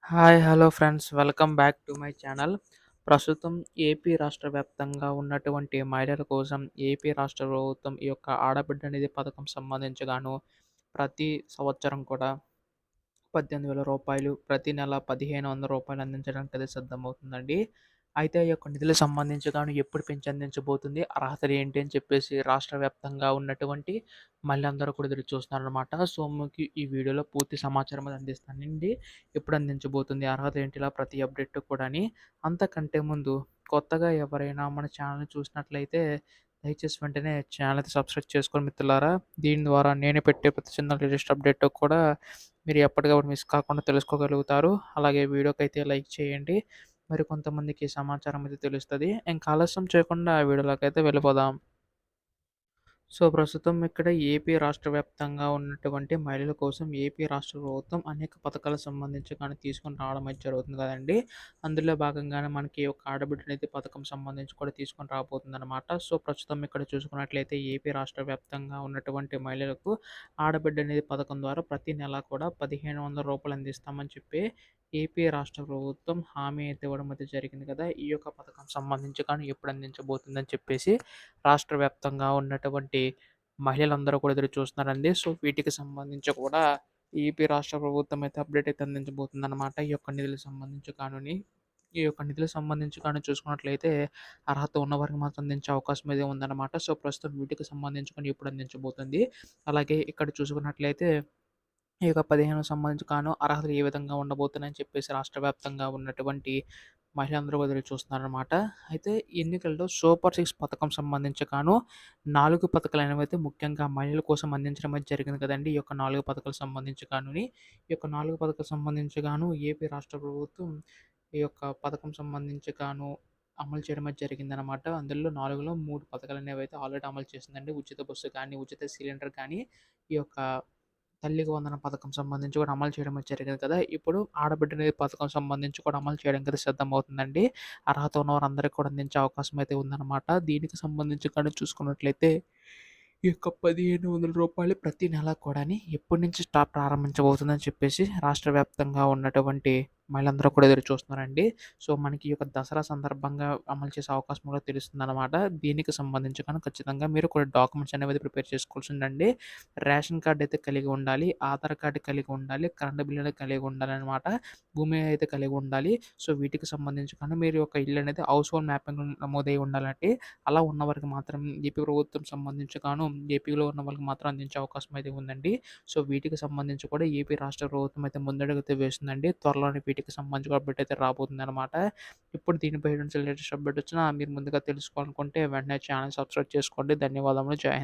Hi hello friends welcome back to my channel. ప్రస్తుతం AP రాష్ట్ర వ్యాప్తంగా ఉన్నటువంటి మహిళల కోసం ఏపీ రాష్ట్ర ప్రభుత్వం ఈ యొక్క ఆడబిడ్డ నిధి పథకం సంబంధించిగాను ప్రతి సంవత్సరం కూడా రూ. 18,000 ప్రతి నెల రూ. 1,500 అందించడానికి అయితే సిద్ధమవుతుందండి. అయితే ఈ యొక్క నిధులకు సంబంధించి గాను ఎప్పుడు పెంచి అందించబోతుంది, అర్హతలు ఏంటి అని చెప్పేసి రాష్ట్ర వ్యాప్తంగా ఉన్నటువంటి మహిళలందరూ కూడా ఎదురు చూస్తున్నారనమాట. సో, మీకు ఈ వీడియోలో పూర్తి సమాచారం అది అందిస్తానండి. ఎప్పుడు అందించబోతుంది, అర్హత ఏంటి, ఇలా ప్రతి అప్డేట్ కూడాని. అంతకంటే ముందు కొత్తగా ఎవరైనా మన ఛానల్‌ని చూసినట్లయితే దయచేసి వెంటనే ఛానల్ అయితే సబ్స్క్రైబ్ చేసుకోండి మిత్రులారా. దీని ద్వారా నేను పెట్టే ప్రతి చిన్న లేటెస్ట్ అప్డేట్ కూడా మీరు ఎప్పటికప్పుడు మిస్ కాకుండా తెలుసుకోగలుగుతారు. అలాగే వీడియోకైతే లైక్ చేయండి. మరి కొంతమందికి సమాచారం అయితే తెలుస్తది. ఇంక ఆలస్యం చేయకుండా వీడియోలోకైతే వెళ్ళిపోదాం. సో, ప్రస్తుతం ఇక్కడ ఏపీ రాష్ట్ర వ్యాప్తంగా ఉన్నటువంటి మహిళల కోసం ఏపీ రాష్ట్ర ప్రభుత్వం అనేక పథకాలకు సంబంధించి కానీ తీసుకొని రావడం అయితే జరుగుతుంది కదండీ! అందులో భాగంగానే మనకి ఒక ఆడబిడ్డ నిధి పథకం సంబంధించి కూడా తీసుకొని రాబోతుందనమాట. సో, ప్రస్తుతం ఇక్కడ చూసుకున్నట్లయితే ఏపీ రాష్ట్ర వ్యాప్తంగా ఉన్నటువంటి మహిళలకు ఆడబిడ్డ నిధి పథకం ద్వారా ప్రతి నెల కూడా రూ. 1,500 అందిస్తామని చెప్పి ఏపీ రాష్ట్ర ప్రభుత్వం హామీ అయితే ఇవ్వడం అయితే జరిగింది కదా! ఈ యొక్క పథకం సంబంధించి కానీ ఎప్పుడు అందించబోతుందని చెప్పేసి రాష్ట్ర వ్యాప్తంగా ఉన్నటువంటి మహిళలందరూ కూడా ఎదురు చూస్తున్నారండి. సో, వీటికి సంబంధించి కూడా ఏపీ రాష్ట్ర ప్రభుత్వం అయితే అప్డేట్ అయితే అందించబోతుందన్నమాట. ఈ యొక్క నిధులకు సంబంధించి కానుని. ఈ యొక్క నిధులకు సంబంధించి కానీ చూసుకున్నట్లయితే అర్హత ఉన్నవారికి మాత్రం అందించే అవకాశం అయితే ఉందన్నమాట. సో, ప్రస్తుతం వీటికి సంబంధించి కానీ ఎప్పుడు అందించబోతుంది. అలాగే ఇక్కడ చూసుకున్నట్లయితే ఈ యొక్క 15 సంబంధించి అర్హతలు ఏ విధంగా ఉండబోతున్నాయని చెప్పేసి రాష్ట్ర వ్యాప్తంగా ఉన్నటువంటి మహిళలందరూ కూడా ఎదురు చూస్తున్నారనమాట. అయితే ఎన్నికల్లో సూపర్ సిక్స్ పథకం సంబంధించి 4 పథకాలనేవైతే ముఖ్యంగా మహిళల కోసం అందించడం అయితే జరిగింది కదండీ! ఈ యొక్క 4 పథకాలకు సంబంధించి ఈ యొక్క 4 పథకాలకు సంబంధించి ఏపీ రాష్ట్ర ప్రభుత్వం ఈ యొక్క పథకం సంబంధించి అమలు చేయడం అయితే జరిగిందనమాట. అందులో 4లో 3 పథకాలనేవైతే ఆల్రెడీ అమలు చేసిందండి. ఉచిత బస్సు కానీ, ఉచిత సిలిండర్ కానీ, ఈ యొక్క తల్లికి వందనం పథకం సంబంధించి కూడా అమలు చేయడం అయితే జరిగింది కదా! ఇప్పుడు ఆడబిడ్డ నిధి పథకం సంబంధించి కూడా అమలు చేయడానికి అయితే సిద్ధమవుతుందండి. అర్హత ఉన్నవారందరికి కూడా అందించే అవకాశం అయితే ఉందన్నమాట. దీనికి సంబంధించి కానీ చూసుకున్నట్లయితే ఈ యొక్క రూ. 1,500 ప్రతి నెల కూడాని ఎప్పటి నుంచి ప్రారంభించబోతుందని చెప్పేసి రాష్ట్ర వ్యాప్తంగా ఉన్నటువంటి మహిళలందరూ కూడా ఎదురు చూస్తున్నారండి. సో, మనకి ఈ యొక్క దసరా సందర్భంగా అమలు చేసే అవకాశం కూడా తెలుస్తుందన్నమాట. దీనికి సంబంధించి ఖచ్చితంగా మీరు కొన్ని డాక్యుమెంట్స్ అనేవి ప్రిపేర్ చేసుకోవాల్సిందండి. రేషన్ కార్డ్ అయితే కలిగి ఉండాలి. ఆధార్ కార్డ్ కలిగి ఉండాలి. కరెంట్ బిల్ అనేది కలిగి ఉండాలనమాట. భూమి అయితే కలిగి ఉండాలి. సో, వీటికి సంబంధించి మీరు యొక్క ఇల్లు అనేది హౌస్ హోల్డ్ మ్యాపింగ్ నమోదై ఉండాలండి. అలా ఉన్నవారికి మాత్రం ఏపీ ప్రభుత్వం సంబంధించి ఏపీలో ఉన్న వాళ్ళకి మాత్రం అందించే అవకాశం అయితే ఉందండి. సో, వీటికి సంబంధించి కూడా ఏపీ రాష్ట్ర ప్రభుత్వం అయితే ముందడుగైతే వేస్తుందండి. త్వరలోనే వీటికి సంబంధించి కూడా అప్డేట్ అయితే రాబోతుందనమాట. ఇప్పుడు దీనిపై నుంచి లేటెస్ట్ అప్డేట్ వచ్చినా మీరు ముందుగా తెలుసుకోవాలనుకుంటే వెంటనే ఛానల్ సబ్స్క్రైబ్ చేసుకోండి. ధన్యవాదములు. జై హింద్.